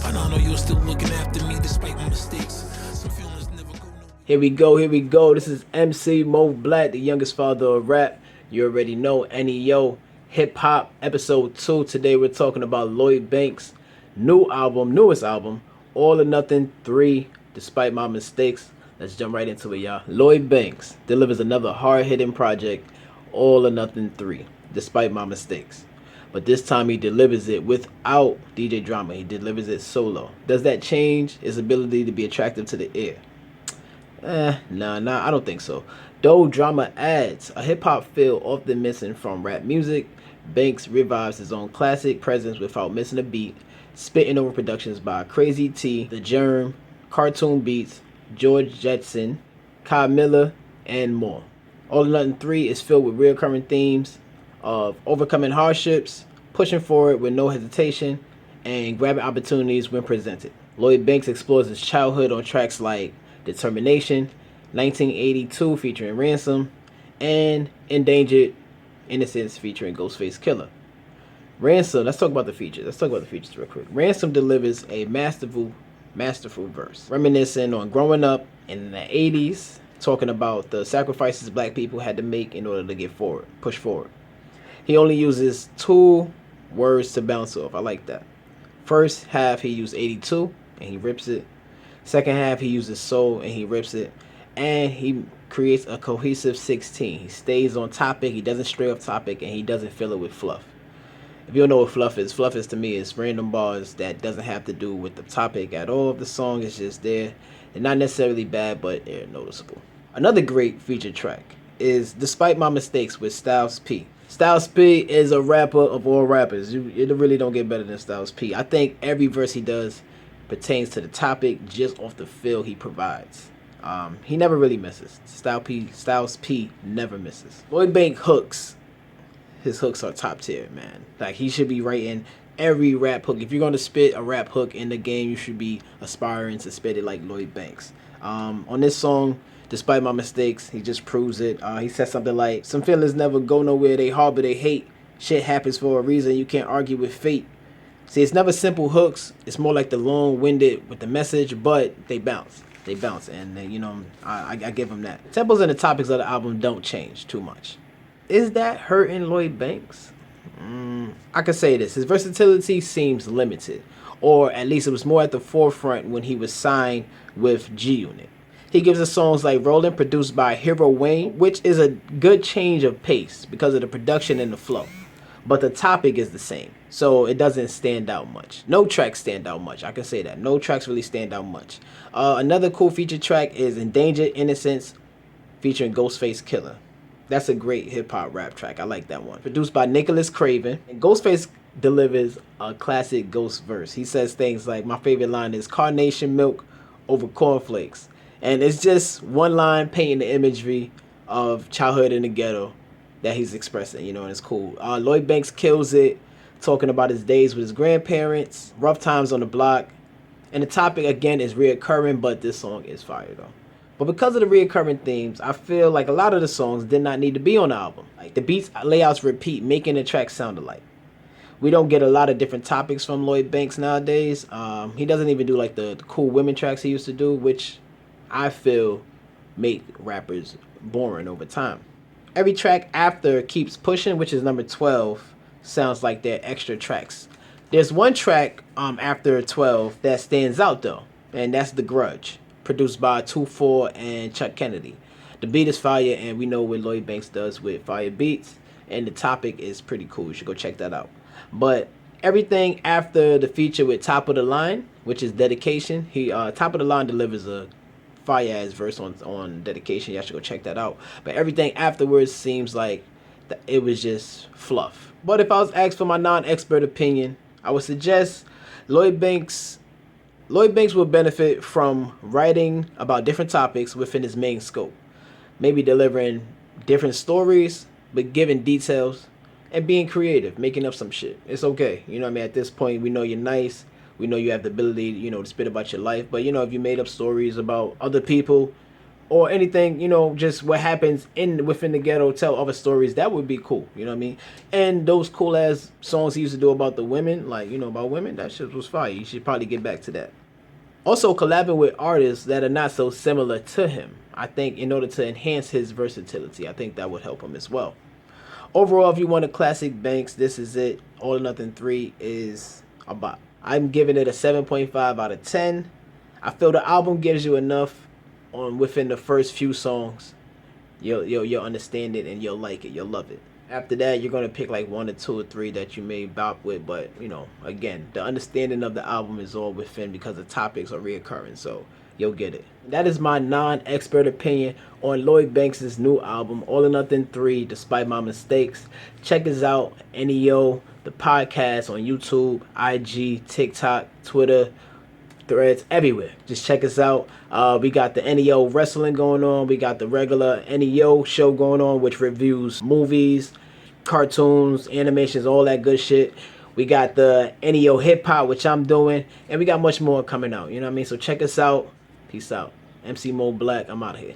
And I know you're still looking after me despite my mistakes. Some feelings never go nowhere. Here we go. This is MC Moeblak, the youngest father of rap. You already know, NEO Hip Hop, episode 2. Today we're talking about Lloyd Banks' newest album, All or Nothing 3, Despite My Mistakes. Let's jump right into it, y'all. Lloyd Banks delivers another hard-hitting project, All or Nothing 3, Despite My Mistakes. But this time he delivers it without DJ drama. He delivers it solo. Does that change his ability to be attractive to the ear? Nah, I don't think so. Though drama adds a hip-hop feel often missing from rap music, Banks revives his own classic presence without missing a beat, spitting over productions by Crazy T, The Germ, Cartoon Beats, George Jetson, Kai Miller, and more. All or Nothing 3 is filled with recurring themes of overcoming hardships, pushing forward with no hesitation, and grabbing opportunities when presented. Lloyd Banks explores his childhood on tracks like Determination, 1982 featuring Ransom, and Endangered Innocence featuring Ghostface Killah. Ransom, let's talk about the features real quick. Ransom delivers a masterful verse, reminiscing on growing up in the 80s, talking about the sacrifices black people had to make in order to push forward. He only uses 2 words to bounce off. I like that. First half he used 82 and he rips it. Second half he uses soul and he rips it. And he creates a cohesive 16. He stays on topic, he doesn't stray off topic, and he doesn't fill it with fluff. If you don't know what fluff is to me is random bars that doesn't have to do with the topic at all of the song. It's just there. They're not necessarily bad, but they're noticeable. Another great featured track is Despite My Mistakes with Styles P. Styles P is a rapper of all rappers. You really don't get better than Styles P. I think every verse he does pertains to the topic just off the feel he provides. He never really misses. Styles P never misses. Lloyd Bank hooks. His hooks are top tier, man. Like, he should be writing every rap hook. If you're going to spit a rap hook in the game, you should be aspiring to spit it like Lloyd Banks. On this song, Despite My Mistakes, he just proves it. He says something like, some feelings never go nowhere, they harbor, they hate. Shit happens for a reason, you can't argue with fate. See, it's never simple hooks. It's more like the long-winded with the message, but they bounce. And I give him that. The tempos and the topics of the album don't change too much. Is that hurting Lloyd Banks? I could say this. His versatility seems limited, or at least it was more at the forefront when he was signed with G-Unit. He gives us songs like Rollin', produced by Hero Wayne, which is a good change of pace because of the production and the flow. But the topic is the same, so it doesn't stand out much. No tracks stand out much, I can say that. No tracks really stand out much. Another cool feature track is Endangered Innocence featuring Ghostface Killah. That's a great hip-hop rap track. I like that one. Produced by Nicholas Craven. And Ghostface delivers a classic Ghost verse. He says things like, my favorite line is carnation milk over cornflakes. And it's just one line painting the imagery of childhood in the ghetto that he's expressing, and it's cool. Lloyd Banks kills it, talking about his days with his grandparents, rough times on the block. And the topic, again, is reoccurring, but this song is fire, though. But because of the reoccurring themes, I feel like a lot of the songs did not need to be on the album. Like, the beats layouts repeat, making the track sound alike. We don't get a lot of different topics from Lloyd Banks nowadays. He doesn't even do like the cool women tracks he used to do, which I feel make rappers boring over time. Every track after Keeps Pushing, which is number 12, sounds like they're extra tracks. There's one track after 12 that stands out though, and that's The Grudge, produced by 2-4 and Chuck Kennedy. The beat is fire, and we know what Lloyd Banks does with fire beats, and the topic is pretty cool. You should go check that out. But everything after the feature with Top of the Line, which is Dedication, Top of the Line delivers a fire ass verse on Dedication. Y'all should go check that out. But everything afterwards seems like it was just fluff. But if I was asked for my non-expert opinion, I would suggest Lloyd Banks would benefit from writing about different topics within his main scope. Maybe delivering different stories, but giving details and being creative, making up some shit. It's okay. At this point, we know you're nice. We know you have the ability, to spit about your life. But, if you made up stories about other people, or anything, you know, just what happens within the ghetto, tell other stories, that would be cool, you know what I mean? And those cool ass songs he used to do about the women, like, you know, about women, that shit was fire. You should probably get back to that. Also collabing with artists that are not so similar to him, I think, in order to enhance his versatility. I think that would help him as well. Overall, if you want a classic Banks, this is it. All or Nothing 3 is a bop. I'm giving it a 7.5 out of 10. I feel the album gives you enough on within the first few songs. You'll understand it and you'll like it. You'll love it. After that, you're gonna pick like 1 or 2 or 3 that you may bop with, but you know, again, the understanding of the album is all within because the topics are reoccurring, so you'll get it. That is my non-expert opinion on Lloyd Banks' new album, All or Nothing 3, Despite My Mistakes. Check us out, NEO, the podcast on YouTube, IG, TikTok, Twitter, Threads, everywhere. Just check us out. We got the NEO wrestling going on. We got the regular NEO show going on, which reviews movies, cartoons, animations, all that good shit. We got the NEO hip hop, which I'm doing, and we got much more coming out. You know what I mean? So check us out. Peace out. MC Moeblak, I'm out of here.